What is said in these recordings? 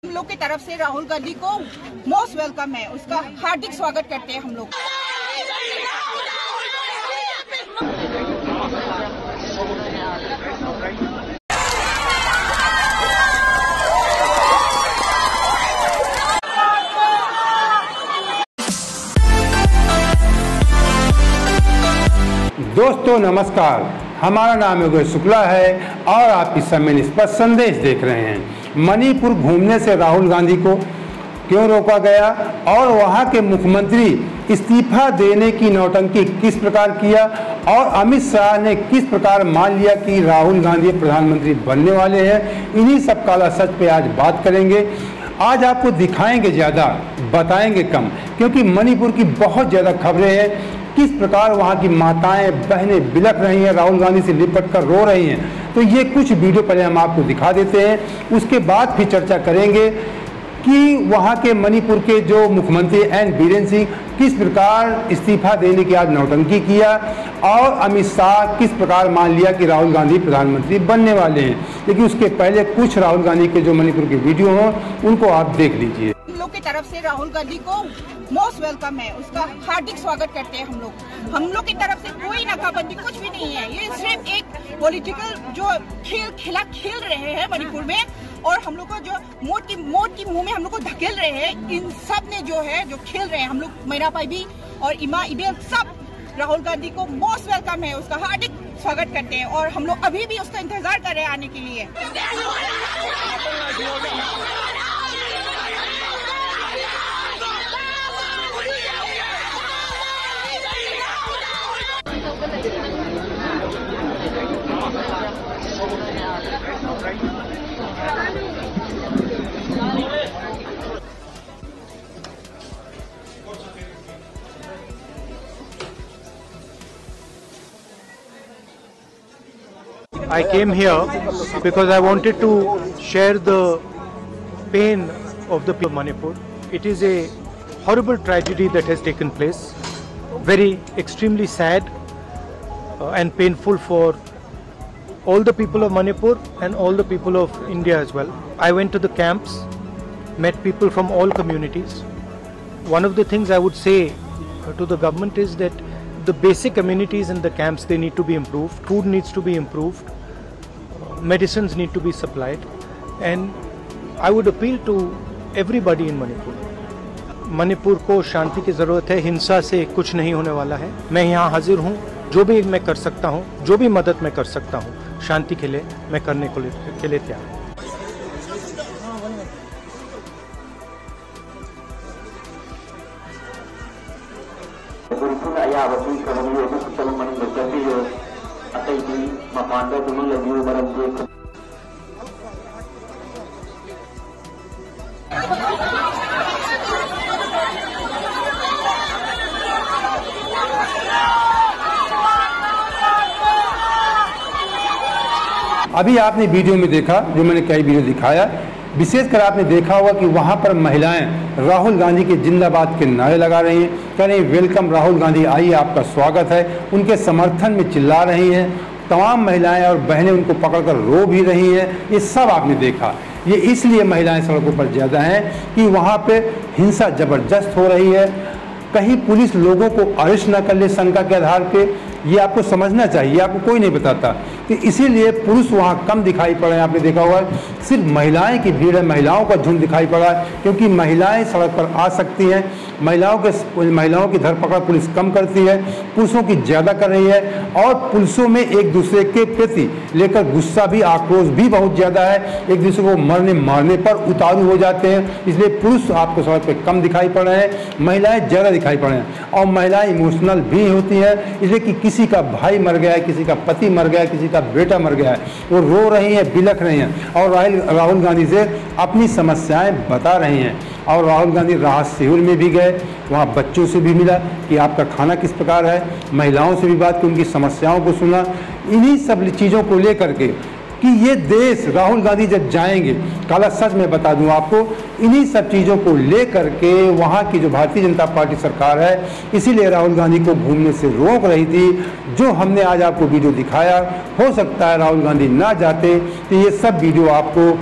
हम लोग की तरफ से राहुल गांधी को मोस्ट वेलकम है, उसका हार्दिक स्वागत करते हैं हम लोग। दोस्तों नमस्कार, हमारा नाम योगेश शुक्ला है और आप इस समय इस पर संदेश देख रहे हैं। मणिपुर घूमने से राहुल गांधी को क्यों रोका गया और वहां के मुख्यमंत्री इस्तीफा देने की नौटंकी किस प्रकार किया और अमित शाह ने किस प्रकार मान लिया कि राहुल गांधी प्रधानमंत्री बनने वाले हैं, इन्हीं सब काला सच पे आज बात करेंगे। आज आपको दिखाएंगे ज़्यादा, बताएंगे कम, क्योंकि मणिपुर की बहुत ज़्यादा खबरें हैं। किस प्रकार वहाँ की माताएं बहनें बिलख रही हैं, राहुल गांधी से लिपट कर रो रही हैं। तो ये कुछ वीडियो पहले हम आपको दिखा देते हैं, उसके बाद फिर चर्चा करेंगे कि वहाँ के मणिपुर के जो मुख्यमंत्री एन बीरेन सिंह किस प्रकार इस्तीफा देने की आज नौटंकी किया और अमित शाह किस प्रकार मान लिया कि राहुल गांधी प्रधानमंत्री बनने वाले हैं। लेकिन उसके पहले कुछ राहुल गांधी के जो मणिपुर के वीडियो हों उनको आप देख लीजिए। हम लोग की तरफ से राहुल गांधी को मोस्ट वेलकम है, उसका हार्दिक स्वागत करते हैं हम लोग। हम लोग की तरफ से कोई नाकाबंदी कुछ भी नहीं है, ये सिर्फ एक पॉलिटिकल जो खेल रहे हैं मणिपुर में, और हम लोग को जो मौत की मुंह में हम लोग को धकेल रहे हैं। इन सब ने जो है जो खेल रहे हैं, हम लोग मैना पाइबी और इमा इबेल सब राहुल गांधी को मोस्ट वेलकम है, उसका हार्दिक स्वागत करते हैं और हम लोग अभी भी उसका इंतजार कर रहे हैं आने के लिए। I came here because I wanted to share the pain of the people of Manipur. It is a horrible tragedy that has taken place, very extremely sad and painful for all the people of Manipur and all the people of India as well. I went to the camps, met people from all communities. One of the things I would say to the government is that the basic amenities in the camps, they need to be improved. Food needs to be improved. Medicines need to be supplied. And I would appeal to everybody in Manipur. Manipur को शांति की ज़रूरत है, हिंसा से कुछ नहीं होने वाला है। मैं यहाँ हाजिर हूँ, जो भी मैं कर सकता हूँ, जो भी मदद मैं कर सकता हूँ शांति के लिए, मैं करने के लिए तैयार हूँ। अभी आपने वीडियो में देखा, जो मैंने कई वीडियो दिखाया, विशेषकर आपने देखा होगा कि वहाँ पर महिलाएं राहुल गांधी के जिंदाबाद के नारे लगा रही हैं, कह रही वेलकम राहुल गांधी, आइए आपका स्वागत है। उनके समर्थन में चिल्ला रही हैं। तमाम महिलाएं और बहनें उनको पकड़कर रो भी रही हैं। ये सब आपने देखा। ये इसलिए महिलाएं सड़कों पर ज़्यादा हैं कि वहाँ पे हिंसा ज़बरदस्त हो रही है। कहीं पुलिस लोगों को अरेस्ट न कर ले शंका के आधार पे, ये आपको समझना चाहिए, आपको कोई नहीं बताता। तो इसीलिए पुरुष वहाँ कम दिखाई पड़ रहे हैं। आपने देखा होगा सिर्फ महिलाएं की भीड़ है, महिलाओं का झुंड दिखाई पड़ा है, क्योंकि महिलाएं सड़क पर आ सकती हैं। महिलाओं की धरपकड़ पुलिस कम करती है, पुरुषों की ज़्यादा कर रही है, और पुलिसों में एक दूसरे के प्रति लेकर गुस्सा भी, आक्रोश भी बहुत ज़्यादा है। एक दूसरे को मारने पर उतारू हो जाते हैं। इसलिए पुरुष आपको सड़क पर कम दिखाई पड़ रहे हैं, महिलाएँ ज़्यादा दिखाई पड़ रहे हैं। और महिलाएँ इमोशनल भी होती हैं, इसलिए कि किसी का भाई मर गया है, किसी का पति मर गया है, किसी का बेटा मर गया है, वो रो रही हैं, बिलख रही हैं और राहुल गांधी से अपनी समस्याएं बता रही हैं। और राहुल गांधी राहत शिविर में भी गए, वहाँ बच्चों से भी मिला कि आपका खाना किस प्रकार है, महिलाओं से भी बात की, उनकी समस्याओं को सुना। इन्हीं सब चीज़ों को लेकर के कि ये देश राहुल गांधी जब जाएंगे, काला सच मैं बता दूं आपको, इन्हीं सब चीज़ों को लेकर के वहाँ की जो भारतीय जनता पार्टी सरकार है, इसीलिए राहुल गांधी को घूमने से रोक रही थी। जो हमने आज आपको वीडियो दिखाया, हो सकता है राहुल गांधी ना जाते तो ये सब वीडियो आपको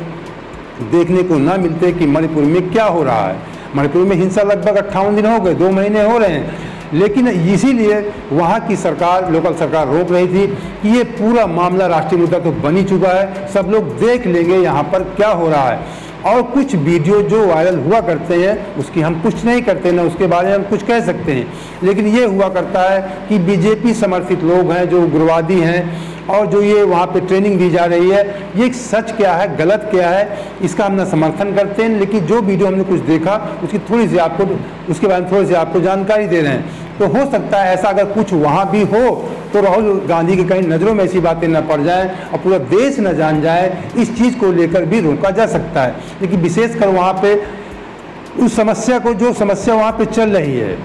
देखने को ना मिलते कि मणिपुर में क्या हो रहा है। मणिपुर में हिंसा लगभग 58 दिन हो गए, 2 महीने हो रहे हैं, लेकिन इसीलिए वहाँ की सरकार, लोकल सरकार रोक रही थी कि ये पूरा मामला राष्ट्रीय मुद्दा तो बन ही चुका है, सब लोग देख लेंगे यहाँ पर क्या हो रहा है। और कुछ वीडियो जो वायरल हुआ करते हैं उसकी हम कुछ नहीं करते, ना उसके बारे में हम कुछ कह सकते हैं, लेकिन ये हुआ करता है कि बीजेपी समर्थित लोग हैं जो उग्रवादी हैं और जो ये वहाँ पे ट्रेनिंग दी जा रही है, ये सच क्या है गलत क्या है इसका हम ना समर्थन करते हैं, लेकिन जो वीडियो हमने कुछ देखा उसकी थोड़ी सी आपको उसके बारे में थोड़ी सी आपको जानकारी दे रहे हैं। तो हो सकता है ऐसा अगर कुछ वहाँ भी हो तो राहुल गांधी की कहीं नज़रों में ऐसी बातें न पड़ जाएं और पूरा देश न जान जाए, इस चीज़ को लेकर भी रोका जा सकता है। लेकिन विशेषकर वहाँ पे उस समस्या को, जो समस्या वहाँ पे चल रही है,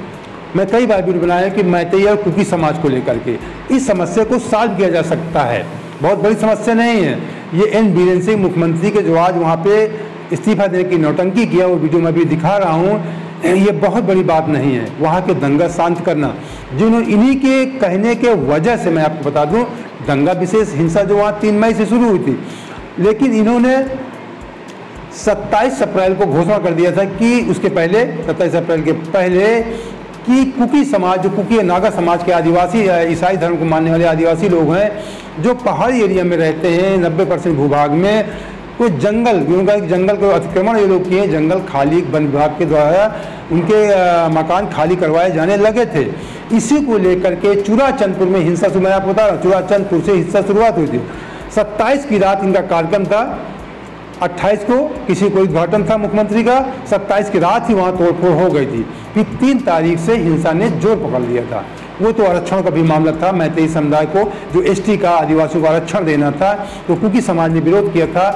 मैं कई बार वीडियो बनाया कि मैतेई और कुकी समाज को लेकर के इस समस्या को सॉल्व किया जा सकता है। बहुत बड़ी समस्या नहीं है। ये एन बीरेन सिंह मुख्यमंत्री के जो आज वहाँ पे इस्तीफा देने की नौटंकी किया, वो वीडियो मैं भी दिखा रहा हूँ, ये बहुत बड़ी बात नहीं है। वहाँ के दंगा शांत करना, जिन्होंने इन्हीं के कहने के वजह से मैं आपको बता दूँ, दंगा विशेष हिंसा जो वहाँ 3 मई से शुरू हुई थी, लेकिन इन्होंने 27 अप्रैल को घोषणा कर दिया था कि उसके पहले 27 अप्रैल के पहले कि कुकी समाज, जो कुकी नागा समाज के आदिवासी ईसाई धर्म को मानने वाले आदिवासी लोग हैं जो पहाड़ी एरिया में रहते हैं, 90% भूभाग में कोई जंगल, उनका जंगल को अतिक्रमण ये लोग किए, जंगल खाली वन विभाग के द्वारा उनके मकान खाली करवाए जाने लगे थे। इसी को लेकर के चूड़ाचंदपुर में हिंसा, मैं आपको बता रहा हूँ, चूड़ाचंदपुर से हिंसा शुरुआत हुई थी। 27 की रात इनका कार्यक्रम था, 28 को किसी को उद्घाटन था मुख्यमंत्री का, 27 की रात ही वहाँ तोड़फोड़ हो गई थी। फिर 3 तारीख से हिंसा ने जोर पकड़ लिया था। वो तो आरक्षण का भी मामला था, मैतेई समुदाय को जो एसटी का, आदिवासियों को आरक्षण देना था, तो कुकी समाज ने विरोध किया था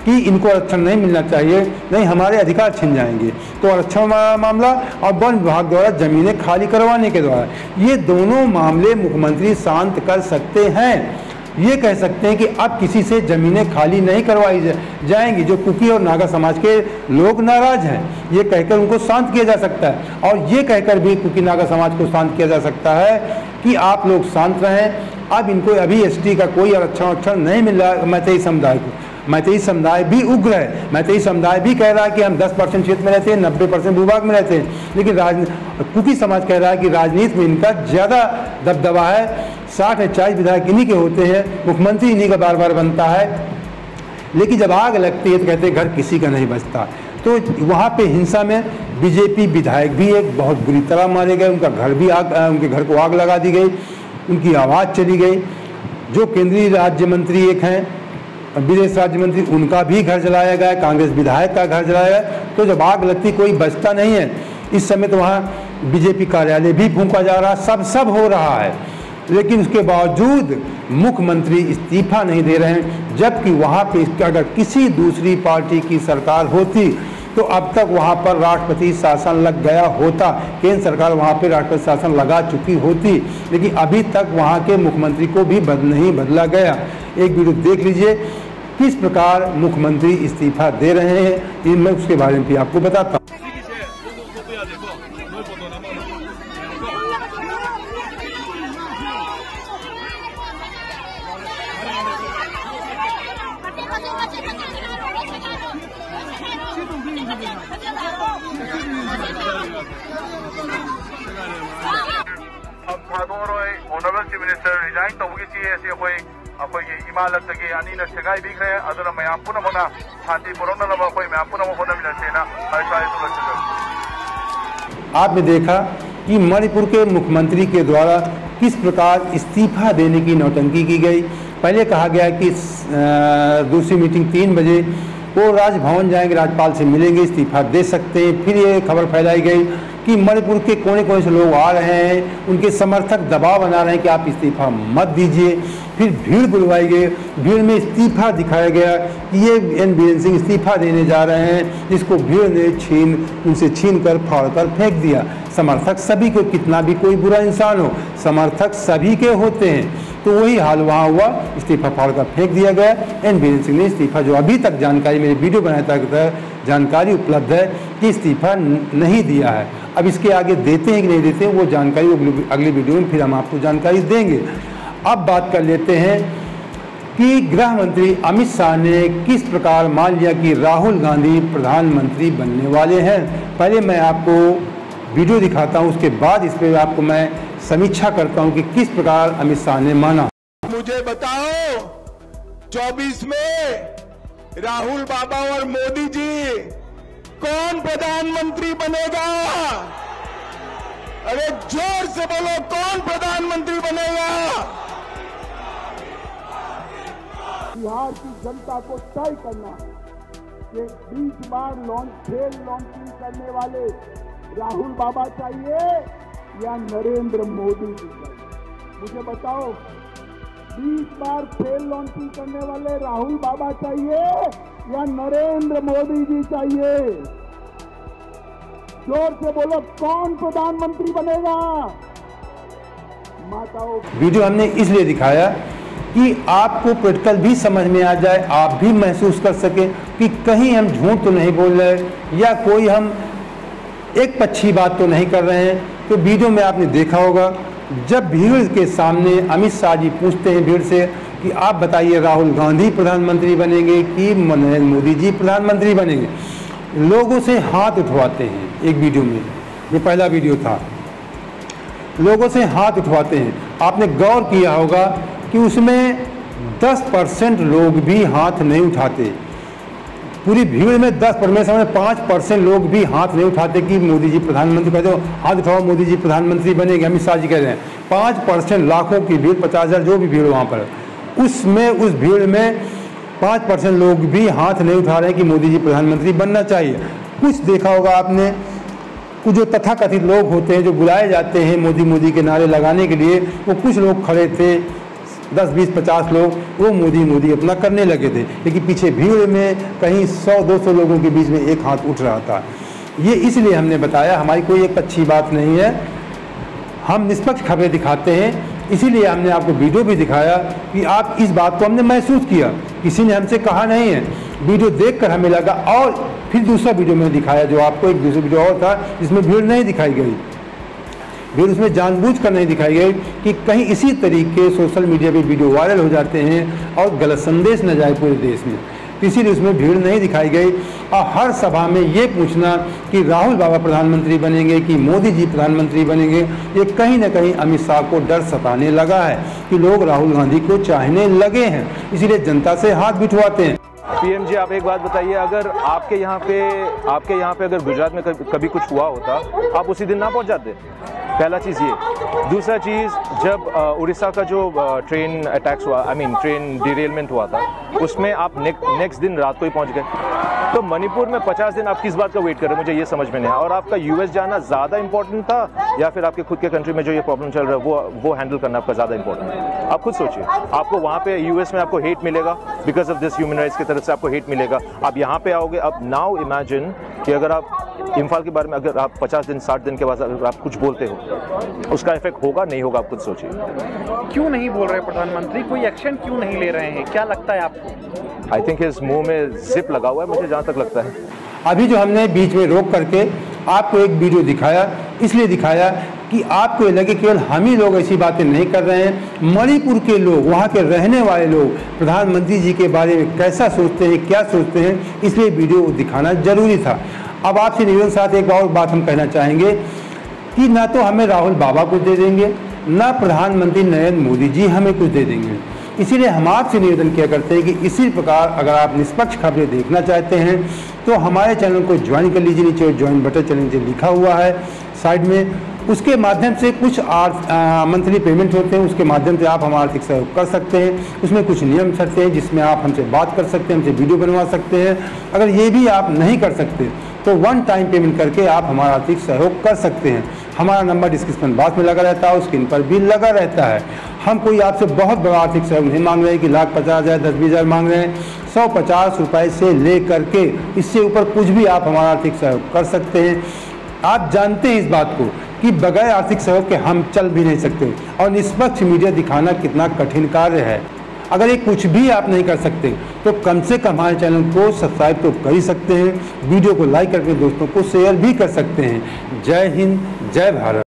कि इनको आरक्षण नहीं मिलना चाहिए, नहीं हमारे अधिकार छिन जाएंगे। तो आरक्षण मामला और वन विभाग द्वारा जमीनें खाली करवाने के द्वारा, ये दोनों मामले मुख्यमंत्री शांत कर सकते हैं। ये कह सकते हैं कि अब किसी से ज़मीनें खाली नहीं करवाई जाएंगी। जो कुकी और नागा समाज के लोग नाराज हैं, ये कहकर उनको शांत किया जा सकता है, और ये कहकर भी कुकी नागा समाज को शांत किया जा सकता है कि आप लोग शांत रहें, अब इनको अभी एसटी का कोई आरक्षण नहीं मिल रहा मैतेई समुदाय को। मैतेई समुदाय भी उग्र है, मैतेई समुदाय भी कह रहा है कि हम 10% क्षेत्र में रहते हैं, 90% भूभाग में रहते हैं, लेकिन कुकी समाज कह रहा है कि राजनीति में इनका ज़्यादा दबदबा है। 60 या 40 विधायक इन्हीं के होते हैं, मुख्यमंत्री इन्हीं का बार बार बनता है, लेकिन जब आग लगती है तो कहते हैं घर किसी का नहीं बचता। तो वहाँ पे हिंसा में बीजेपी विधायक भी एक बहुत बुरी तरह मारे गए, उनका घर भी उनके घर को आग लगा दी गई, उनकी आवाज़ चली गई। जो केंद्रीय राज्य मंत्री एक हैं, विदेश राज्य मंत्री, उनका भी घर जलाया गया, कांग्रेस विधायक का घर जलाया गया। तो जब आग लगती कोई बचता नहीं है। इस समय तो वहाँ बीजेपी कार्यालय भी फूंका जा रहा, सब हो रहा है, लेकिन उसके बावजूद मुख्यमंत्री इस्तीफा नहीं दे रहे हैं। जबकि वहाँ पे अगर किसी दूसरी पार्टी की सरकार होती तो अब तक वहाँ पर राष्ट्रपति शासन लग गया होता, केंद्र सरकार वहाँ पे राष्ट्रपति शासन लगा चुकी होती, लेकिन अभी तक वहाँ के मुख्यमंत्री को भी नहीं बदला गया। एक वीडियो देख लीजिए किस प्रकार मुख्यमंत्री इस्तीफा दे रहे हैं, मैं उसके बारे में भी आपको बताता हूँ। Honorable Chief Minister resign tawgi chi ase akoi imalat tagi ani na segai bi khre aduna mayam puna mona shanti porona laba koi mayam puna mona milase na aisa isu आपने देखा कि मणिपुर के मुख्यमंत्री के द्वारा किस प्रकार इस्तीफा देने की नौटंकी की गई। पहले कहा गया कि दूसरी मीटिंग 3 बजे वो राजभवन जाएंगे, राज्यपाल से मिलेंगे, इस्तीफा दे सकते हैं। फिर ये खबर फैलाई गई कि मणिपुर के कोने कोने से लोग आ रहे हैं, उनके समर्थक दबाव बना रहे हैं कि आप इस्तीफा मत दीजिए। फिर भीड़ बुलवाई गई, भीड़ में इस्तीफा दिखाया गया कि ये एन बीरेन सिंह इस्तीफा देने जा रहे हैं, जिसको भीड़ ने उनसे छीन कर फाड़ कर फेंक दिया। समर्थक सभी को, कितना भी कोई बुरा इंसान हो, समर्थक सभी के होते हैं। तो वही हाल वहाँ हुआ, इस्तीफा फाड़ कर फेंक दिया गया। एन बीरेन सिंह ने इस्तीफा, जो अभी तक जानकारी मेरे वीडियो बनाया था, जानकारी उपलब्ध है कि इस्तीफा नहीं दिया है। अब इसके आगे देते हैं कि नहीं देते हैं वो जानकारी अगली वीडियो में फिर हम आपको जानकारी देंगे। अब बात कर लेते हैं कि गृह मंत्री अमित शाह ने किस प्रकार मान लिया कि राहुल गांधी प्रधानमंत्री बनने वाले हैं। पहले मैं आपको वीडियो दिखाता हूं, उसके बाद इस पर आपको मैं समीक्षा करता हूं कि किस प्रकार अमित शाह ने माना। मुझे बताओ 24 में राहुल बाबा और मोदी जी कौन प्रधानमंत्री बनेगा? अरे जोर से बोलो, कौन प्रधानमंत्री बनेगा? बिहार की जनता को तय करना कि 20 बार फेल लॉन्चिंग करने वाले राहुल बाबा चाहिए या नरेंद्र मोदी जी चाहिए। मुझे बताओ, 20 बार फेल लॉन्चिंग करने वाले राहुल बाबा चाहिए या नरेंद्र मोदी जी चाहिए? जोर से बोलो, कौन प्रधानमंत्री बनेगा? माताओं, वीडियो हमने इसलिए दिखाया कि आपको पॉलिटिकल भी समझ में आ जाए, आप भी महसूस कर सके कि कहीं हम झूठ तो नहीं बोल रहे या कोई हम एक पक्षी बात तो नहीं कर रहे हैं। तो वीडियो में आपने देखा होगा, जब भीड़ के सामने अमित शाह जी पूछते हैं भीड़ से कि आप बताइए राहुल गांधी प्रधानमंत्री बनेंगे कि नरेंद्र मोदी जी प्रधानमंत्री बनेंगे, लोगों से हाथ उठवाते हैं। एक वीडियो में, ये पहला वीडियो था, लोगों से हाथ उठवाते हैं। आपने गौर किया होगा कि उसमें 10% लोग भी हाथ नहीं उठाते। पूरी भीड़ में 10% में 5% लोग भी हाथ नहीं उठाते कि मोदी जी प्रधानमंत्री, कहते हो हाथ उठाओ मोदी जी प्रधानमंत्री बनेंगे, अमित शाह जी कह रहे हैं। 5% लाखों की भीड़, 50,000 जो भी भीड़ वहाँ पर, उसमें उस भीड़ में 5% लोग भी हाथ नहीं उठा रहे हैं कि मोदी जी प्रधानमंत्री बनना चाहिए। कुछ देखा होगा आपने, कुछ जो तथाकथित लोग होते हैं जो बुलाए जाते हैं मोदी मोदी के नारे लगाने के लिए, वो कुछ लोग खड़े थे, 10, 20, 50 लोग, वो मोदी मोदी अपना करने लगे थे, लेकिन पीछे भीड़ में कहीं 100-200 लोगों के बीच में एक हाथ उठ रहा था। ये इसलिए हमने बताया, हमारी कोई एक अच्छी बात नहीं है, हम निष्पक्ष खबरें दिखाते हैं, इसीलिए हमने आपको वीडियो भी दिखाया कि आप इस बात को हमने महसूस किया, किसी ने हमसे कहा नहीं है। वीडियो देखकर हमें लगा, और फिर दूसरा वीडियो में दिखाया जो आपको, एक दूसरा वीडियो और था जिसमें भीड़ नहीं दिखाई गई। भीड़ उसमें जानबूझकर नहीं दिखाई गई कि कहीं इसी तरीके सोशल मीडिया पे वीडियो वायरल हो जाते हैं और गलत संदेश न जाए पूरे देश में, इसीलिए उसमें भीड़ नहीं दिखाई गई। और हर सभा में ये पूछना कि राहुल बाबा प्रधानमंत्री बनेंगे कि मोदी जी प्रधानमंत्री बनेंगे, ये कहीं ना कहीं अमित शाह को डर सताने लगा है कि लोग राहुल गांधी को चाहने लगे हैं, इसीलिए जनता से हाथ बिठवाते हैं। पीएम जी, आप एक बात बताइए, अगर आपके यहाँ पे अगर गुजरात में कभी कुछ हुआ होता, आप उसी दिन ना पहुँच जाते? पहला चीज़ ये। दूसरा चीज़, जब उड़ीसा का जो ट्रेन अटैक्स हुआ, ट्रेन डिरेलमेंट हुआ था, उसमें आप नेक्स्ट दिन रात को ही पहुंच गए। तो मणिपुर में 50 दिन आप किस बात का वेट कर रहे हैं, मुझे ये समझ में नहीं आया। और आपका यूएस जाना ज़्यादा इंपॉर्टेंट था या फिर आपके खुद के कंट्री में जो ये प्रॉब्लम चल रहा है वो हैंडल करना आपका ज़्यादा इंपॉर्टेंट है? आप खुद सोचिए, आपको वहाँ पे यूएस में आपको हेट मिलेगा, because of this human rights की तरफ से आपको हेट मिलेगा। आप यहाँ पे आओगे, अब नाउ इमेजिन कि अगर आप इम्फाल के बारे में अगर आप 50 दिन 60 दिन के बाद अगर आप कुछ बोलते हो, उसका इफेक्ट होगा नहीं होगा, आप खुद सोचिए। क्यों नहीं बोल रहे प्रधानमंत्री, कोई एक्शन क्यों नहीं ले रहे हैं, क्या लगता है आपको? आई थिंक इस मुंह में जिप लगा हुआ है, मुझे जहाँ तक लगता है। अभी जो हमने बीच में रोक करके आपको एक वीडियो दिखाया, इसलिए दिखाया कि आपको ये लगे केवल हम ही लोग ऐसी बातें नहीं कर रहे हैं, मणिपुर के लोग, वहाँ के रहने वाले लोग प्रधानमंत्री जी के बारे में कैसा सोचते हैं, क्या सोचते हैं, इसलिए वीडियो दिखाना जरूरी था। अब आपसे निवेदन साथ एक और बात हम कहना चाहेंगे कि ना तो हमें राहुल बाबा कुछ दे देंगे, ना प्रधानमंत्री नरेंद्र मोदी जी हमें कुछ दे देंगे। इसीलिए हम आपसे निवेदन किया करते हैं कि इसी प्रकार अगर आप निष्पक्ष खबरें देखना चाहते हैं तो हमारे चैनल को ज्वाइन कर लीजिए। नीचे ज्वाइन बटन चैनल नीचे लिखा हुआ है साइड में, उसके माध्यम से कुछ मंथली पेमेंट होते हैं, उसके माध्यम से आप हमारा आर्थिक सहयोग कर सकते हैं। उसमें कुछ नियम शर्तें हैं जिसमें आप हमसे बात कर सकते हैं, हमसे वीडियो बनवा सकते हैं। अगर ये भी आप नहीं कर सकते तो वन टाइम पेमेंट करके आप हमारा आर्थिक सहयोग कर सकते हैं। हमारा नंबर डिस्क्रिप्शन बॉक्स में लगा रहता है, स्क्रीन पर भी लगा रहता है। हम कोई आपसे बहुत बड़ा आर्थिक सहयोग नहीं मांग रहे हैं कि 1,50,000 10-20,000 मांग रहे हैं। 150 रुपये से ले करके इससे ऊपर कुछ भी आप हमारा आर्थिक सहयोग कर सकते हैं। आप जानते हैं इस बात को कि बगैर आर्थिक सहयोग के हम चल भी नहीं सकते, और निष्पक्ष मीडिया दिखाना कितना कठिन कार्य है। अगर ये कुछ भी आप नहीं कर सकते तो कम से कम हमारे चैनल को सब्सक्राइब तो कर ही सकते हैं, वीडियो को लाइक करके दोस्तों को शेयर भी कर सकते हैं। जय हिंद, जय भारत।